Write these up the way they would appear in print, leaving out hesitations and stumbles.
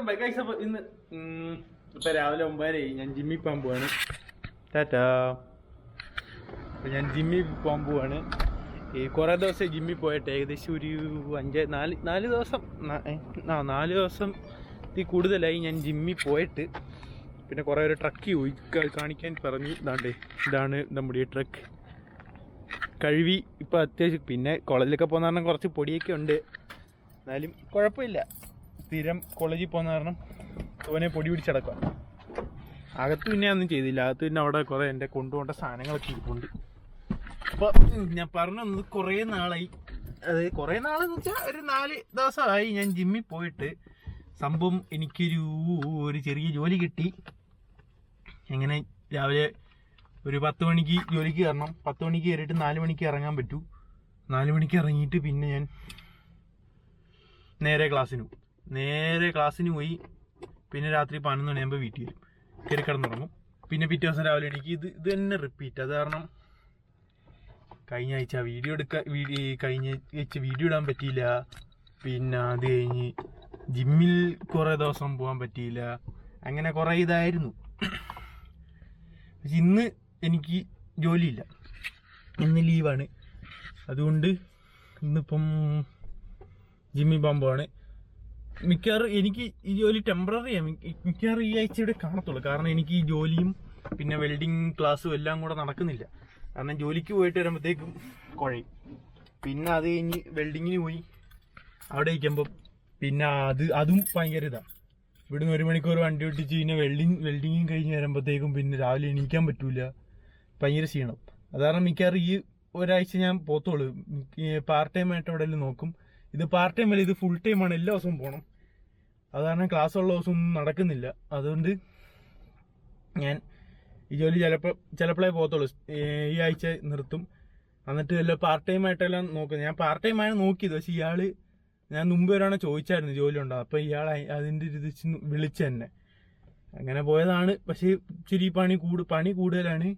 Welcome bye guys. അപ്പോൾ ഇന്ന് ഇപ്പോൾ രാവിലെ 9:30 ഞാൻ ജിമ്മിൽ പോകാൻ പോവാണ്. ടാറ്റാ. അപ്പോൾ ഞാൻ ജിമ്മിൽ പോകാൻ പോവാണ്. ഈ കുറേ ദിവസം ജിമ്മിൽ പോയിട്ട് ഏകദേശം ഒരു 4 ദിവസത്തിൽ കൂടുതലായി ഞാൻ ജിമ്മിൽ പോയിട്ട്. പിന്നെ കുറേ ഒരു ട്രക്ക് പോയി കാണിക്കാൻ പറഞ്ഞു. ഇതാണ് നമ്മുടെ ട്രക്ക് കഴുകി ഇപ്പോൾ അത്യാവശ്യം. പിന്നെ കോളേജിലൊക്കെ പോകുന്ന കാരണം കുറച്ച് പൊടിയൊക്കെ ഉണ്ട്, എന്നാലും കുഴപ്പമില്ല. സ്ഥിരം കോളേജിൽ പോകുന്ന കാരണം തോനെ പൊടി പിടിച്ചടക്കുക. അകത്ത് പിന്നെ ഒന്നും ചെയ്തില്ല. അകത്ത് പിന്നെ അവിടെ കുറേ എൻ്റെ കൊണ്ടുപോകേണ്ട സാധനങ്ങളൊക്കെ ഇരിപ്പുണ്ട്. അപ്പോൾ ഞാൻ പറഞ്ഞത് കുറേ നാളായി, അതായത് കുറേ നാളെന്ന് വെച്ചാൽ ഒരു 4 ദിവസമായി ഞാൻ ജിമ്മിൽ പോയിട്ട്. സംഭവം എനിക്കൊരു ചെറിയ ജോലി കിട്ടി. എങ്ങനെ രാവിലെ ഒരു 10 മണിക്ക് ജോലിക്ക് കയറണം. 10 മണിക്ക് കയറിയിട്ട് 4 മണിക്ക് ഇറങ്ങാൻ പറ്റൂ. 4 മണിക്ക് ഇറങ്ങിയിട്ട് പിന്നെ ഞാൻ നേരെ ക്ലാസ്സിന് പോയി. പിന്നെ രാത്രി 11 മണിയാകുമ്പോൾ വീട്ടിൽ വരും, കയറി കിടന്നുറങ്ങും. പിന്നെ പിറ്റേ ദിവസം രാവിലെ എനിക്ക് ഇത് തന്നെ റിപ്പീറ്റ്. അത് കാരണം കഴിഞ്ഞ ആഴ്ച വീഡിയോ ഇടാൻ പറ്റിയില്ല. പിന്നെ അത് കഴിഞ്ഞ് ജിമ്മിൽ കുറേ ദിവസം പോകാൻ പറ്റിയില്ല. അങ്ങനെ കുറേ ഇതായിരുന്നു. പക്ഷെ ഇന്ന് എനിക്ക് ജോലിയില്ല, ഇന്ന് ലീവാണ്. അതുകൊണ്ട് ഇന്നിപ്പം ജിമ്മിൽ പോകാൻ പോവാണ്. മിക്കവാറും എനിക്ക് ഈ ജോലി ടെമ്പററിയാണ്. മിക്കവാറും ഈ ആഴ്ച ഇവിടെ കാണത്തുള്ളൂ. കാരണം എനിക്ക് ഈ ജോലിയും പിന്നെ വെൽഡിങ് ക്ലാസ്സും എല്ലാം കൂടെ നടക്കുന്നില്ല. കാരണം ജോലിക്ക് പോയിട്ട് വരുമ്പോഴത്തേക്കും കുഴയും. പിന്നെ അത് കഴിഞ്ഞ് വെൽഡിങ്ങിന് പോയി അവിടെ ഇരിക്കുമ്പം പിന്നെ അതും ഭയങ്കര ഇതാണ്. ഇവിടുന്ന് 1 മണിക്കൂർ വണ്ടി ഓടിച്ച് പിന്നെ വെൽഡിങ്ങും കഴിഞ്ഞ് വരുമ്പോഴത്തേക്കും പിന്നെ രാവിലെ എണീക്കാൻ പറ്റൂല, ഭയങ്കര ക്ഷീണം. അത് കാരണം മിക്കവാറും ഈ ഒരാഴ്ച ഞാൻ പോത്തോളൂ. പാർട്ട് ടൈം ആയിട്ട് എവിടെയെങ്കിലും നോക്കും. ഇത് പാർട്ട് ടൈം അല്ല, ഇത് ഫുൾ ടൈമാണ്. എല്ലാ ദിവസവും പോകണം. അത് കാരണം ക്ലാസ് ഉള്ള ദിവസം ഒന്നും നടക്കുന്നില്ല. അതുകൊണ്ട് ഞാൻ ഈ ജോലി ചിലപ്പോഴേ പോകത്തുള്ളൂ. ഈ ആഴ്ച നിർത്തും. എന്നിട്ട് എല്ലാം പാർട്ട് ടൈം ആയിട്ടെല്ലാം നോക്കുന്നത്. ഞാൻ പാർട്ട് ടൈം ആണ് നോക്കിയത്. പക്ഷെ ഞാൻ മുമ്പ് ഒരാളെ ചോദിച്ചായിരുന്നു ജോലി ഉണ്ടോ. അപ്പോൾ ഇയാൾ അതിൻ്റെ ഇത് വിളിച്ച് തന്നെ അങ്ങനെ പോയതാണ്. പക്ഷേ ഇച്ചിരി പണി കൂടുതലാണ്.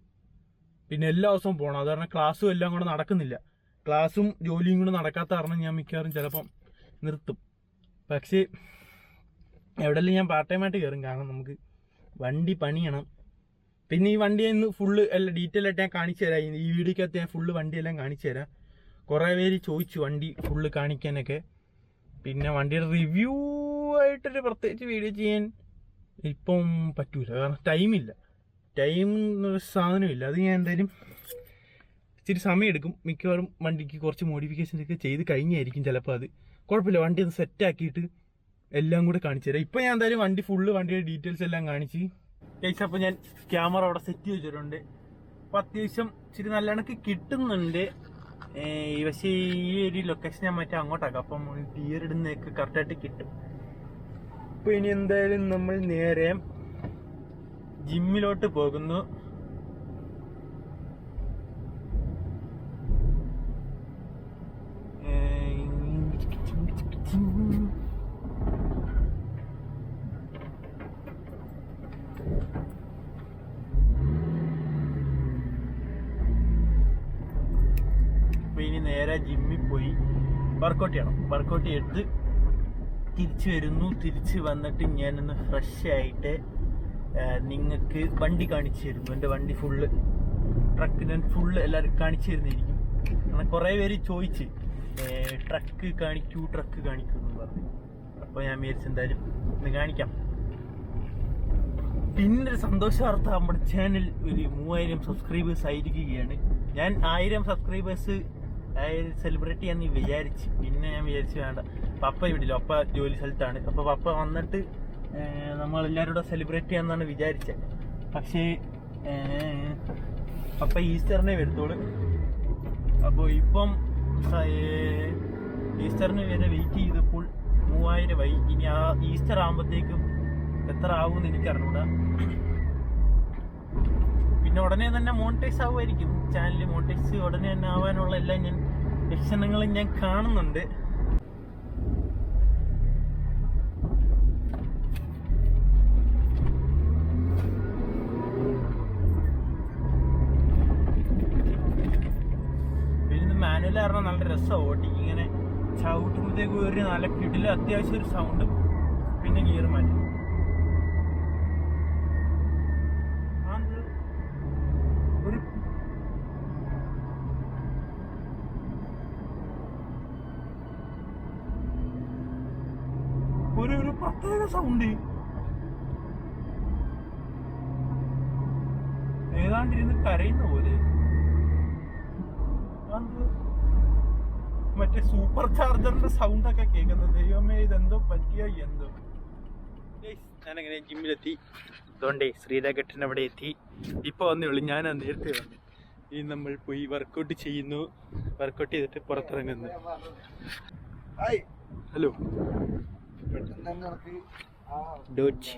പിന്നെ എല്ലാ ദിവസവും പോകണം. അത് കാരണം ക്ലാസ്സും എല്ലാം കൂടെ നടക്കുന്നില്ല. ക്ലാസ്സും ജോലിയും കൂടെ നടക്കാത്ത കാരണം ഞാൻ മിക്കവാറും ചിലപ്പം നിർത്തും. പക്ഷേ എവിടെയെല്ലാം ഞാൻ പാർട്ട് ടൈം ആയിട്ട് കയറും. കാരണം നമുക്ക് വണ്ടി പണിയണം. പിന്നെ ഈ വണ്ടി ഇന്ന് ഫുള്ള് എല്ലാം ഡീറ്റെയിൽ ആയിട്ട് ഞാൻ കാണിച്ചു തരാം. ഈ വീഡിയോക്കകത്ത് ഞാൻ ഫുള്ള് വണ്ടിയെല്ലാം കാണിച്ചു തരാം. കുറേ പേര് ചോദിച്ചു വണ്ടി ഫുള്ള് കാണിക്കാനൊക്കെ. പിന്നെ വണ്ടിയുടെ റിവ്യൂ ആയിട്ടൊരു പ്രത്യേകിച്ച് വീഡിയോ ചെയ്യാൻ ഇപ്പം പറ്റൂല. കാരണം ടൈം എന്നൊരു സാധനമില്ല. അത് ഞാൻ എന്തായാലും ഇച്ചിരി സമയം എടുക്കും. മിക്കവാറും വണ്ടിക്ക് കുറച്ച് മോഡിഫിക്കേഷൻ ഒക്കെ ചെയ്ത് കഴിഞ്ഞായിരിക്കും ചിലപ്പോൾ. അത് കുഴപ്പമില്ല. വണ്ടി ഒന്ന് സെറ്റാക്കിയിട്ട് എല്ലാം കൂടെ കാണിച്ചു തരാം. ഇപ്പം ഞാൻ എന്തായാലും വണ്ടിയുടെ ഡീറ്റെയിൽസ് എല്ലാം കാണിച്ച് കഴിച്ച്. അപ്പോൾ ഞാൻ ക്യാമറ അവിടെ സെറ്റ് ചെയ്തിട്ടുണ്ട്. അപ്പോൾ അത്യാവശ്യം ഇച്ചിരി നല്ല കണക്ക് കിട്ടുന്നുണ്ട്. പക്ഷേ ഈ ഒരു ലൊക്കേഷൻ ഞാൻ മറ്റേ അങ്ങോട്ടാക്കാം. അപ്പം ഗിയർ ഇടുന്നതൊക്കെ കറക്റ്റായിട്ട് കിട്ടും. അപ്പോൾ ഇനി എന്തായാലും നമ്മൾ നേരെ ജിമ്മിലോട്ട് പോകുന്നു. അപ്പോൾ ഇനി നേരെ ജിമ്മിൽ പോയി വർക്കൗട്ട് ചെയ്യണം. വർക്കൗട്ട് ചെയ്തിട്ട് തിരിച്ചു വരുന്നു. തിരിച്ച് വന്നിട്ട് ഞാനൊന്ന് ഫ്രഷ് ആയിട്ട് നിങ്ങൾക്ക് വണ്ടി കാണിച്ചു തരുന്നു. എൻ്റെ വണ്ടി ഫുള്ള് ട്രക്ക് ഞാൻ ഫുള്ള് എല്ലാവരും കാണിച്ചു തരുന്നതായിരിക്കും. കാരണം കുറേ പേര് ചോദിച്ച് ട്രക്ക് കാണിക്കൂ എന്ന് പറഞ്ഞു. അപ്പോൾ ഞാൻ വിചാരിച്ചു എന്തായാലും ഒന്ന് കാണിക്കാം. പിന്നെ ഒരു സന്തോഷ വാർത്ത, നമ്മുടെ ചാനൽ ഒരു 3000 സബ്സ്ക്രൈബേഴ്സ് ആയിരിക്കുകയാണ്. ഞാൻ 1000 സബ്സ്ക്രൈബേഴ്സ് സെലിബ്രേറ്റ് ചെയ്യാന്ന് വിചാരിച്ച്. പിന്നെ ഞാൻ വിചാരിച്ചു വേണ്ട, പപ്പ ഇവിടില്ല, പപ്പ ജോലി സ്ഥലത്താണ്. അപ്പോൾ പപ്പ വന്നിട്ട് നമ്മളെല്ലാവരും കൂടെ സെലിബ്രേറ്റ് ചെയ്യാമെന്നാണ് വിചാരിച്ചത്. പക്ഷേ പപ്പ ഈസ്റ്ററിനെ വരുത്തോളൂ. അപ്പോൾ ഇപ്പം ഈസ്റ്ററിന് വരെ വെയിറ്റ് ചെയ്തപ്പോൾ 3000 ആയി. ഇനി ആ ഈസ്റ്റർ ആകുമ്പോഴത്തേക്കും എത്ര ആവുമെന്ന് എനിക്കറിഞ്ഞൂടാ. പിന്നെ ഉടനെ തന്നെ മോണിറ്റൈസ് ആവുമായിരിക്കും. ചാനൽ മോണിറ്റൈസ് ഉടനെ തന്നെ ആവാനുള്ള എല്ലാ ലക്ഷണങ്ങളും ഞാൻ കാണുന്നുണ്ട്. പിന്നെ മാനുവൽ കാരണം നല്ല രസമാണ് ഓട്ടി. ഇങ്ങനെ ചവിട്ടുമ്പോഴത്തേക്ക് ഒരു നല്ല കിടില അത്യാവശ്യം ഒരു സൗണ്ടും പിന്നെ ഗിയർ മാറ്റും. ഒരു പ്രത്യേക സൗണ്ട് ഏതാണ്ടിരുന്ന് കരയുന്ന പോലെ. മറ്റേ സൂപ്പർ ചാർജറിന്റെ സൗണ്ട് ഒക്കെ കേൾക്കുന്നത്. ദൈവമേ, ഇതെന്തോ പറ്റിയോ എന്തോ. ഞാനങ്ങനെ ജിമ്മിലെത്തി. അതുകൊണ്ടേ ശ്രീരാഘട്ടൻ അവിടെ എത്തി. ഇപ്പൊ വന്നേ ഉള്ളൂ. ഞാൻ നേരത്തെ വന്നു. ഇനി നമ്മൾ പോയി വർക്കൗട്ട് ചെയ്യുന്നു. വർക്കൗട്ട് ചെയ്തിട്ട് പുറത്തിറങ്ങുന്നു. ഹലോ ഡോച്ച്,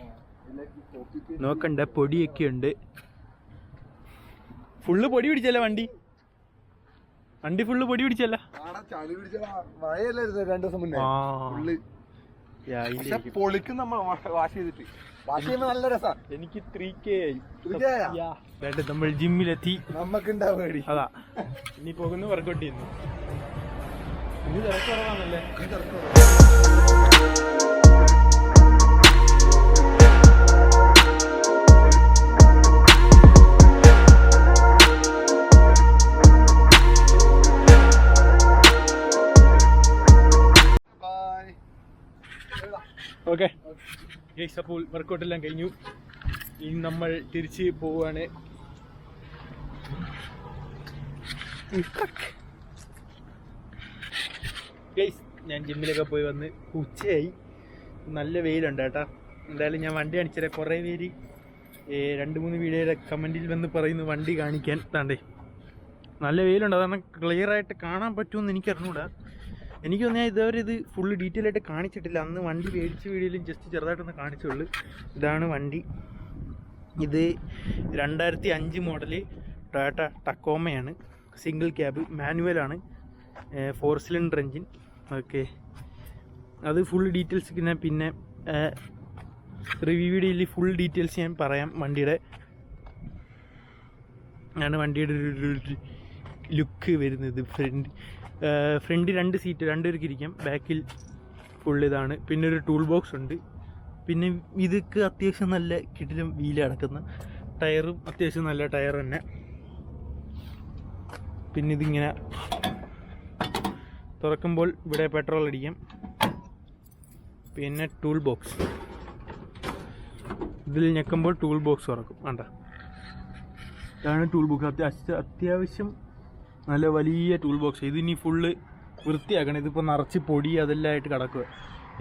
നോക്കണ്ട പൊടിയൊക്കെ ഉണ്ട്. ഫുള്ള് പൊടി പിടിച്ചല്ല വണ്ടി ഫുള്ള് പൊടി പിടിച്ചല്ല. എനിക്ക് 3K ആയി. നമ്മൾ ജിമ്മിലെത്തി. അതാ ഇനി പോകുന്നു, വർക്കൗട്ട് ചെയ്യുന്നു. ഇനി തിരക്ക് കുറവാണല്ലേ? ഓക്കെ ഗൈസ്, അപ്പോൾ വർക്കൗട്ടെല്ലാം കഴിഞ്ഞു. ഇനി നമ്മൾ തിരിച്ച് പോവുകയാണ്. ഗൈസ്, ഞാൻ ജിമ്മിലൊക്കെ പോയി വന്ന് ഉച്ചയായി. നല്ല വെയിലുണ്ട് കേട്ടോ. എന്തായാലും ഞാൻ വണ്ടി കാണിച്ചുതരാം. കുറേ പേര് 2-3 വീഡിയോയുടെ കമൻറ്റിൽ വന്ന് പറയുന്നു വണ്ടി കാണിക്കാൻ. താണ്ടേ നല്ല വെയിലുണ്ട്. അതാണ് ക്ലിയറായിട്ട് കാണാൻ പറ്റുമെന്ന് എനിക്കറിഞ്ഞൂടാ. എനിക്കൊന്നും ഞാൻ ഇതുവരെ ഇത് ഫുള്ള് ഡീറ്റെയിൽ ആയിട്ട് കാണിച്ചിട്ടില്ല. അന്ന് വണ്ടി മേടിച്ച വീഡിയോയിലും ജസ്റ്റ് ചെറുതായിട്ടൊന്ന് കാണിച്ചുള്ളൂ. ഇതാണ് വണ്ടി. ഇത് 2005 മോഡല് ടൊയോട്ട ടക്കോമയാണ്. സിംഗിൾ ക്യാബ്, മാനുവലാണ്, 4 സിലിണ്ടർ എൻജിൻ. ഓക്കെ, അത് ഫുൾ ഡീറ്റെയിൽസ് പിന്നെ റിവ്യൂ വീഡിയോയിൽ ഫുൾ ഡീറ്റെയിൽസ് ഞാൻ പറയാം. വണ്ടിയുടെ ഒരു ലുക്ക് വരുന്നത്. ഫ്രണ്ട് 2 സീറ്റ്, 2 പേർക്ക് ഇരിക്കാം. ബാക്കിൽ ഫുൾ ഇതാണ്. പിന്നെ ഒരു ടൂൾ ബോക്സ് ഉണ്ട്. പിന്നെ ഇതൊക്കെ അത്യാവശ്യം നല്ല കിടിലം വീല് കിടക്കുന്ന ടയറും അത്യാവശ്യം നല്ല ടയർ തന്നെ. പിന്നെ ഇതിങ്ങനെ തുറക്കുമ്പോൾ ഇവിടെ പെട്രോൾ അടിക്കാം. പിന്നെ ടൂൾ ബോക്സ്, ഇതിൽ ഞെക്കുമ്പോൾ ടൂൾ ബോക്സ് തുറക്കും. വേണ്ട, ഇതാണ് ടൂൾ ബോക്സ്. അത്യാവശ്യം നല്ല വലിയ ടൂൾ ബോക്സ്. ഇതിനി ഫുള്ള് വൃത്തിയാക്കണം. ഇതിപ്പോൾ നിറച്ച് പൊടി അതെല്ലാം ആയിട്ട് കിടക്കുക.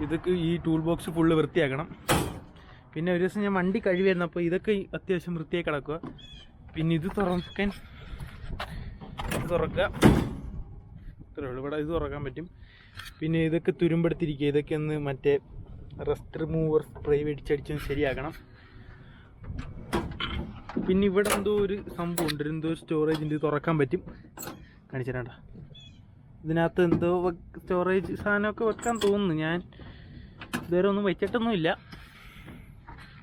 ഇതൊക്കെ ഈ ടൂൾ ബോക്സ് ഫുള്ള് വൃത്തിയാക്കണം. പിന്നെ ഒരു ദിവസം ഞാൻ വണ്ടി കഴിവായിരുന്നു, അപ്പോൾ ഇതൊക്കെ അത്യാവശ്യം വൃത്തിയായി കിടക്കുക. പിന്നെ ഇത് തുറക്കുക, ഇത്രയേ ഉള്ളൂ. ഇവിടെ ഇത് തുറക്കാൻ പറ്റും. പിന്നെ ഇതൊക്കെ തുരുമ്പെടുത്തിരിക്കുക. ഇതൊക്കെ ഒന്ന് മറ്റേ റസ്റ്റ് റിമൂവർ സ്പ്രേ മേടിച്ചടിച്ചൊന്ന് ശരിയാക്കണം. പിന്നെ ഇവിടെ എന്തോ ഒരു സംഭവം ഉണ്ട്, എന്തോ സ്റ്റോറേജിൻ്റെ തുറക്കാൻ പറ്റും. കാണിച്ചിട്ടാ, ഇതിനകത്ത് എന്തോ സ്റ്റോറേജ് സാധനമൊക്കെ വെക്കാൻ തോന്നുന്നു. ഞാൻ ഇതുവരെ ഒന്നും വെച്ചിട്ടൊന്നുമില്ല.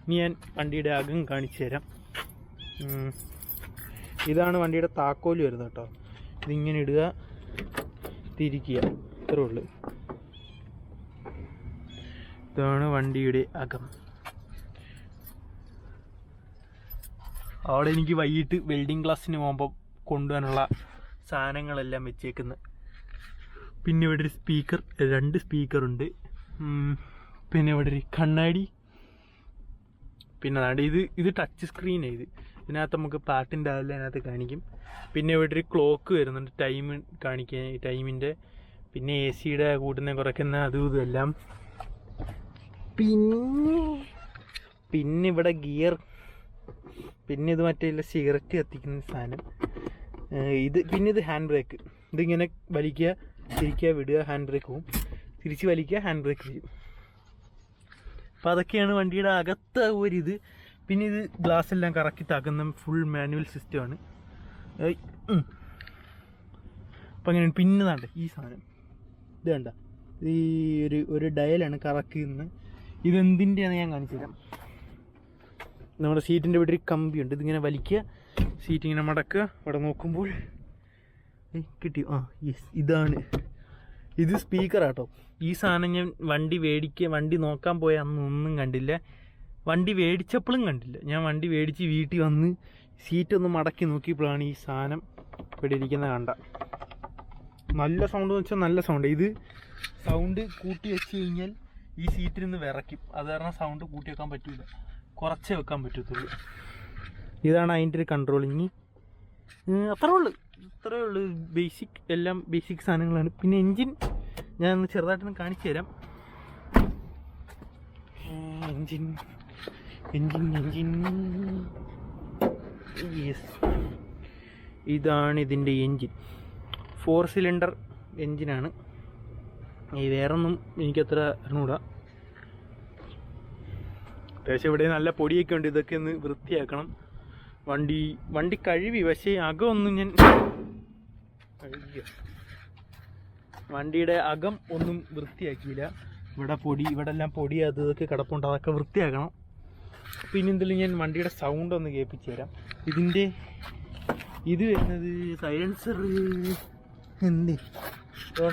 ഇനി ഞാൻ വണ്ടിയുടെ അകം കാണിച്ചു തരാം. ഇതാണ് വണ്ടിയുടെ താക്കോല് വരുന്നത് കേട്ടോ. ഇതിങ്ങനെ ഇടുക, തിരിക്കുക, ഇത്രേ ഉള്ളൂ. ഇതാണ് വണ്ടിയുടെ അകം. അവിടെ എനിക്ക് വൈകിട്ട് വെൽഡിങ് ക്ലാസ്സിന് പോകുമ്പോൾ കൊണ്ടുപോകാനുള്ള സാധനങ്ങളെല്ലാം വെച്ചേക്കുന്നത്. പിന്നെ ഇവിടെ ഒരു സ്പീക്കർ, 2 സ്പീക്കറുണ്ട്. പിന്നെ ഇവിടെ ഒരു കണ്ണാടി. പിന്നെ അതാണ്ട് ഇത് ടച്ച് സ്ക്രീനാണ്. ഇതിനകത്ത് നമുക്ക് പാട്ടിൻ്റെ അതെല്ലാം അതിനകത്ത് കാണിക്കും. പിന്നെ ഇവിടെ ഒരു ക്ലോക്ക് വരുന്നുണ്ട്, ടൈം കാണിക്കാൻ, ടൈമിൻ്റെ. പിന്നെ AC-യുടെ കൂട്ടുന്ന കുറയ്ക്കുന്ന അതും ഇതെല്ലാം. പിന്നെ ഇവിടെ ഗിയർ. പിന്നെ ഇത് മറ്റേ സിഗരറ്റ് കത്തിക്കുന്ന സാധനം. പിന്നെ ഇത് ഹാൻഡ് ബ്രേക്ക്. ഇതിങ്ങനെ വലിക്കുക, തിരിക്കുക, വിടുക, ഹാൻഡ് ബ്രേക്ക് പോവും. തിരിച്ച് വലിക്കുക, ഹാൻഡ് ബ്രേക്ക് ചെയ്യും. അപ്പോൾ അതൊക്കെയാണ് വണ്ടിയുടെ അകത്ത് ഒരിത്. പിന്നെ ഇത് ഗ്ലാസ് എല്ലാം കറക്കി താക്കുന്ന ഫുൾ മാനുവൽ സിസ്റ്റമാണ്. അപ്പം അങ്ങനെയാണ്. പിന്നെ വേണ്ട ഈ സാധനം, ഇത് വേണ്ട, ഈ ഒരു ഡയലാണ് കറക്കുന്നത്. ഇതെന്തിൻ്റെയാണ് ഞാൻ കാണിച്ചു തരാം. നമ്മുടെ സീറ്റിൻ്റെ ഇവിടെ ഒരു കമ്പിയുണ്ട്. ഇതിങ്ങനെ വലിക്കുക, സീറ്റ് ഇങ്ങനെ മടക്കുക. അവിടെ നോക്കുമ്പോൾ കിട്ടിയോ? യെസ്, ഇത് സ്പീക്കറാട്ടോ. ഈ സാധനം ഞാൻ വണ്ടി നോക്കാൻ പോയ അന്നൊന്നും കണ്ടില്ല, വണ്ടി മേടിച്ചപ്പോഴും കണ്ടില്ല. ഞാൻ വണ്ടി മേടിച്ച് വീട്ടിൽ വന്ന് സീറ്റൊന്ന് മടക്കി നോക്കിയപ്പോഴാണ് ഈ സാധനം ഇവിടെ ഇരിക്കുന്നത് കണ്ട. നല്ല സൗണ്ട് എന്ന് വെച്ചാൽ നല്ല സൗണ്ട്. ഇത് സൗണ്ട് കൂട്ടി വെച്ച് കഴിഞ്ഞാൽ ഈ സീറ്റിൽ നിന്ന് വിറയ്ക്കും. അത് കാരണം സൗണ്ട് കൂട്ടി വെക്കാൻ പറ്റില്ല, കുറച്ചേ വെക്കാൻ പറ്റത്തുള്ളൂ. ഇതാണ് അതിൻ്റെ ഒരു കൺട്രോളിങ്. ഇത്രയേ ഉള്ളൂ. എല്ലാം ബേസിക് സാധനങ്ങളാണ്. പിന്നെ എൻജിൻ ഞാനൊന്ന് ചെറുതായിട്ടൊന്ന് കാണിച്ചു തരാം. എൻജിൻ യെസ്, ഇതാണ് ഇതിൻ്റെ എൻജിൻ. 4 സിലിണ്ടർ എൻജിനാണ്. ഈ വേറൊന്നും എനിക്കത്ര അറിഞ്ഞൂടാ. അത്യാവശ്യം ഇവിടെ നല്ല പൊടിയൊക്കെ ഉണ്ട്. ഇതൊക്കെ ഒന്ന് വൃത്തിയാക്കണം. വണ്ടി കഴുകി, പക്ഷേ അകമൊന്നും ഞാൻ വണ്ടിയുടെ അകം ഒന്നും വൃത്തിയാക്കിയില്ല. ഇവിടെ എല്ലാം പൊടി അതൊക്കെ കിടപ്പുണ്ട്, അതൊക്കെ വൃത്തിയാക്കണം. പിന്നെ എന്തെങ്കിലും ഞാൻ വണ്ടിയുടെ സൗണ്ട് ഒന്ന് കേൾപ്പിച്ചു തരാം. ഇത് വരുന്നത് സൈലൻസർ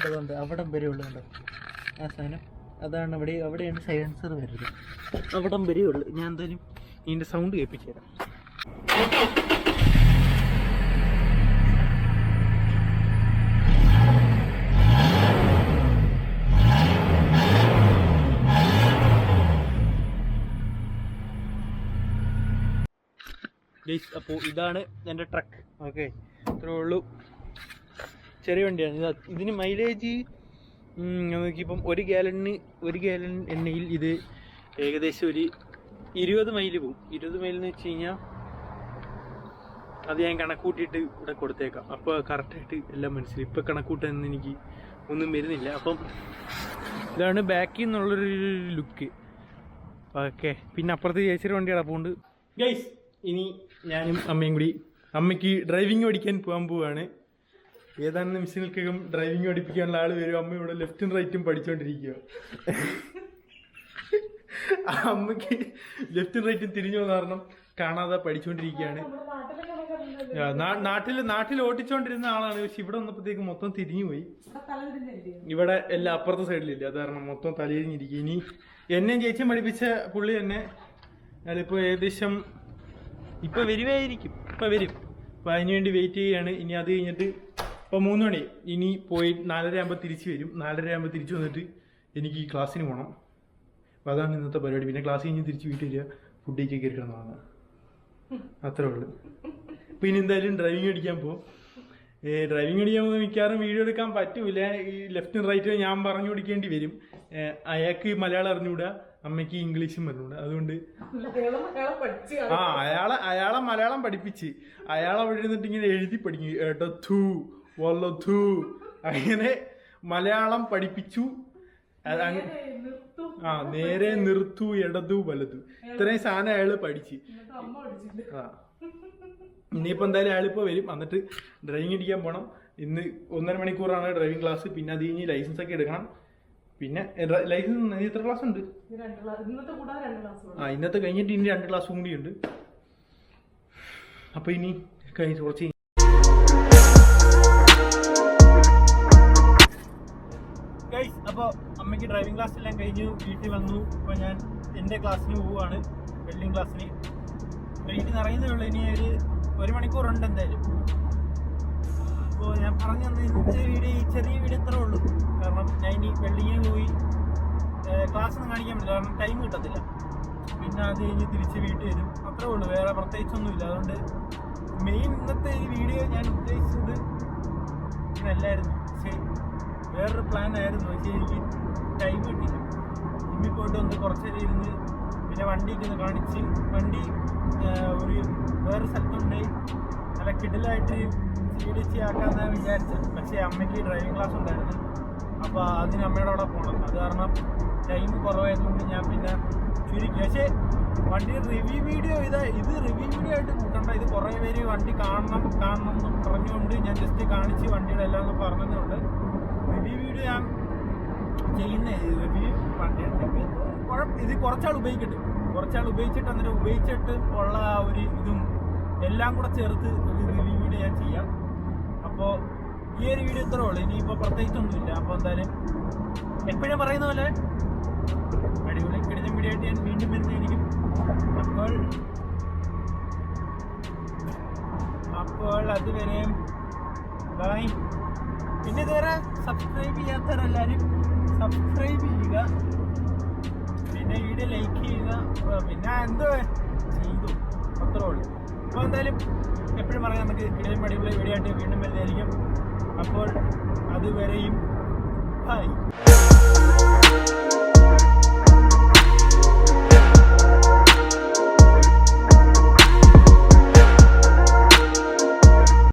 അതുകൊണ്ട് അവിടം വരെ ഉള്ളതുണ്ടോ ആ സാധനം, അതാണ് അവിടെയാണ് സൈലൻസർ വരുന്നത്. അവിടം വരെ ഉള്ളു. ഞാൻ എന്തായാലും ഇതിൻ്റെ സൗണ്ട് കേൾപ്പിച്ചു തരാം. അപ്പോൾ ഇതാണ് എൻ്റെ ട്രക്ക്. ഓക്കെ, ഇത്രേ ഉള്ളൂ. ചെറിയ വണ്ടിയാണ്. ഇതിന് മൈലേജ് നോക്കിയപ്പം 1 ഗാലൻ എണ്ണയിൽ ഇത് ഏകദേശം ഒരു 20 മൈൽ പോകും. 20 മൈൽ എന്ന് വെച്ച് കഴിഞ്ഞാൽ അത് ഞാൻ കണക്കൂട്ടിയിട്ട് ഇവിടെ കൊടുത്തേക്കാം. അപ്പോൾ കറക്റ്റായിട്ട് എല്ലാം മനസ്സിലായി. ഇപ്പോൾ കണക്കൂട്ടാൻ എനിക്ക് ഒന്നും വരുന്നില്ല. അപ്പം ഇതാണ് ബാക്കിൽ നിന്നുള്ളൊരു ലുക്ക്. ഓക്കെ, പിന്നെ അപ്പുറത്ത് ചേച്ചിയുടെ വണ്ടി കിടപ്പുണ്ട്. ഗൈസ്, ഇനി ഞാനും അമ്മയും കൂടി അമ്മയ്ക്ക് ഡ്രൈവിംഗ് പഠിക്കാൻ പോകാൻ പോവാണ്. ഏതാനും നിമിഷങ്ങൾക്കകം ഡ്രൈവിംഗ് പഠിപ്പിക്കാനുള്ള ആൾ വരും. അമ്മ ഇവിടെ ലെഫ്റ്റും റൈറ്റും പഠിച്ചുകൊണ്ടിരിക്കുക. അമ്മയ്ക്ക് ലെഫ്റ്റും റൈറ്റും തിരിഞ്ഞു വന്ന കാരണം കാണാതെ പഠിച്ചുകൊണ്ടിരിക്കുകയാണ്. നാട്ടിൽ ഓടിച്ചോണ്ടിരുന്ന ആളാണ്. പക്ഷെ ഇവിടെ വന്നപ്പോഴത്തേക്ക് മൊത്തം തിരിഞ്ഞു പോയി. ഇവിടെ എല്ലാം അപ്പുറത്തെ സൈഡിലില്ല, അത് കാരണം മൊത്തം തലയിരിഞ്ഞിരിക്കും. ഇനി എന്നെയും ചേച്ചിയും പഠിപ്പിച്ച പുള്ളി തന്നെ അതിപ്പോൾ ഏകദേശം ഇപ്പം വരുമായിരിക്കും. ഇപ്പം വരും. അപ്പം അതിനുവേണ്ടി വെയിറ്റ് ചെയ്യുകയാണ്. ഇനി അത് കഴിഞ്ഞിട്ട് ഇപ്പോൾ 3 മണി, ഇനി പോയി 4:30 ആകുമ്പോൾ തിരിച്ച് വരും. 4:30 ആകുമ്പോൾ തിരിച്ച് വന്നിട്ട് എനിക്ക് ഈ ക്ലാസ്സിന് പോകണം. അപ്പോൾ അതാണ് ഇന്നത്തെ പരിപാടി. പിന്നെ ക്ലാസ് കഴിഞ്ഞ് തിരിച്ച് വീട്ടിൽ വരിക, ഫുഡൊക്കെ കയറിക്കണമെന്നാണ്. അത്രേ ഉള്ളൂ. പിന്നെ എന്തായാലും ഡ്രൈവിംഗ് പഠിക്കാൻ പോകും. ഡ്രൈവിംഗ് പഠിക്കാൻ പോകുമ്പോൾ മിക്കവാറും വീഡിയോ എടുക്കാൻ പറ്റൂല. ഈ ലെഫ്റ്റും റൈറ്റും ഞാൻ പറഞ്ഞു കൊടുക്കേണ്ടി വരും. അയാൾക്ക് മലയാളം അറിഞ്ഞുകൂടാ, അമ്മയ്ക്ക് ഇംഗ്ലീഷും അറിഞ്ഞൂടാ. അതുകൊണ്ട് അയാളെ മലയാളം പഠിപ്പിച്ച് അവിടെ ഇരുന്നിട്ട് ഇങ്ങനെ എഴുതി പഠിക്കും. എടത്തു വലതു അങ്ങനെ മലയാളം പഠിപ്പിച്ചു. നേരെ നിർത്തു, ഇടതു വലതു, ഇത്രയും സാധനം അയാള് പഠിച്ച്. ഇനിയിപ്പോൾ എന്തായാലും അയാളിപ്പോൾ വരും. എന്നിട്ട് ഡ്രൈവിംഗ് അടിക്കാൻ പോകണം. ഇന്ന് 1.5 മണിക്കൂറാണ് ഡ്രൈവിംഗ് ക്ലാസ്. പിന്നെ അത് കഴിഞ്ഞ് ലൈസൻസ് ഒക്കെ എടുക്കണം. പിന്നെ ലൈസൻസ് എത്ര ക്ലാസ് ഉണ്ട്? ഇന്നത്തെ കഴിഞ്ഞിട്ട് ഇനി 2 ക്ലാസ്സും കൂടി ഉണ്ട്. അപ്പോൾ ഇനി കുറച്ച് അപ്പോൾ അമ്മയ്ക്ക് ഡ്രൈവിംഗ് ക്ലാസ് എല്ലാം കഴിഞ്ഞു വീട്ടിൽ വന്നു. ഇപ്പോൾ ഞാൻ എൻ്റെ ക്ലാസ്സിന് പോവുകയാണ്, വെൽഡിംഗ് ക്ലാസ്സിന്. വീട്ടിൽ നിന്ന് ഇറങ്ങുന്നേ ഉള്ളൂ. ഇനി 1 മണിക്കൂറുണ്ട് എന്തായാലും. അപ്പോൾ ഞാൻ പറഞ്ഞു തന്നെ ഇന്നത്തെ ചെറിയ വീഡിയോ ഇത്രേ ഉള്ളൂ. കാരണം ഞാൻ ഇനി വെൽഡിങ്ങിന് പോയി ക്ലാസ്സൊന്നും കാണിക്കാൻ പറ്റില്ല, കാരണം ടൈം കിട്ടത്തില്ല. പിന്നെ അത് കഴിഞ്ഞ് തിരിച്ച് വീട്ടിൽ വരും. അത്രേ ഉള്ളൂ, വേറെ പ്രത്യേകിച്ചൊന്നുമില്ല. അതുകൊണ്ട് മെയിൻ ഇന്നത്തെ ഈ വീഡിയോ ഞാൻ ഉദ്ദേശിച്ചത് ഇതല്ലായിരുന്നു. പക്ഷേ വേറൊരു പ്ലാൻ ആയിരുന്നു. പക്ഷേ എനിക്ക് ടൈം കിട്ടില്ല. ജിമ്മിൽ പോയിട്ട് ഒന്ന് കുറച്ച് നേരം ഇരുന്ന് പിന്നെ വണ്ടിക്ക് ഒന്ന് കാണിച്ച് വണ്ടി വേറെ സ്ഥലത്തുണ്ടായി നല്ല കിടിലായിട്ട് CDC ആക്കാമെന്നാണ് വിചാരിച്ചത്. പക്ഷേ അമ്മയ്ക്ക് ഡ്രൈവിംഗ് ക്ലാസ് ഉണ്ടായിരുന്നു. അപ്പോൾ അതിന് അമ്മയുടെ അവിടെ പോകണം. അത് കാരണം ടൈം കുറവായതുകൊണ്ട് ഞാൻ പിന്നെ ചുരുക്കി. പക്ഷേ വണ്ടി റിവ്യൂ വീഡിയോ ഇത് റിവ്യൂ വീഡിയോ ആയിട്ട് കൂട്ടണ്ട. ഇത് കുറേ പേര് വണ്ടി കാണണം എന്ന് പറഞ്ഞുകൊണ്ട് ഞാൻ ജസ്റ്റ് കാണിച്ച് വണ്ടിയുടെ എല്ലാം ഒന്ന് പറഞ്ഞതുകൊണ്ട് റിവ്യൂ വീഡിയോ ഞാൻ ചെയ്യുന്നത്. റിവ്യൂ വണ്ടിയുടെ ഇത് കുറച്ചാൾ ഉപയോഗിച്ചിട്ട് എന്നിട്ട് ഉപയോഗിച്ചിട്ട് ഉള്ള ഒരു ഇതും എല്ലാം കൂടെ ചേർത്ത് ഒരു റിവ്യൂ വീഡിയോ ഞാൻ ചെയ്യാം. അപ്പോൾ ഈ ഒരു വീഡിയോ ഇത്രേ ഉള്ളൂ. ഇനിയിപ്പോൾ പ്രത്യേകിച്ചൊന്നുമില്ല. അപ്പോൾ എന്തായാലും എപ്പോഴും പറയുന്ന പോലെ അടിപൊളി കിടിലൻ വീഡിയോ ആയിട്ട് ഞാൻ വീണ്ടും വരുന്നതായിരിക്കും. അപ്പോൾ അതുവരെയും ബൈ. പിന്നെ ഇതുവരെ സബ്സ്ക്രൈബ് ചെയ്യാത്തവരെല്ലാവരും സബ്സ്ക്രൈബ് ചെയ്യുക, പിന്നെ വീഡിയോ ലൈക്ക് ചെയ്യുക, പിന്നെ എന്തോ ചെയ്തു അത്രേ ഉള്ളൂ. അപ്പോൾ എന്തായാലും എപ്പോഴും പറയാം, നമുക്ക് കിടിലൻ അടിപൊളി വീഡിയോ ആയിട്ട് വീണ്ടും വരുന്നതായിരിക്കും. അപ്പോൾ അതുവരെയും ബൈ.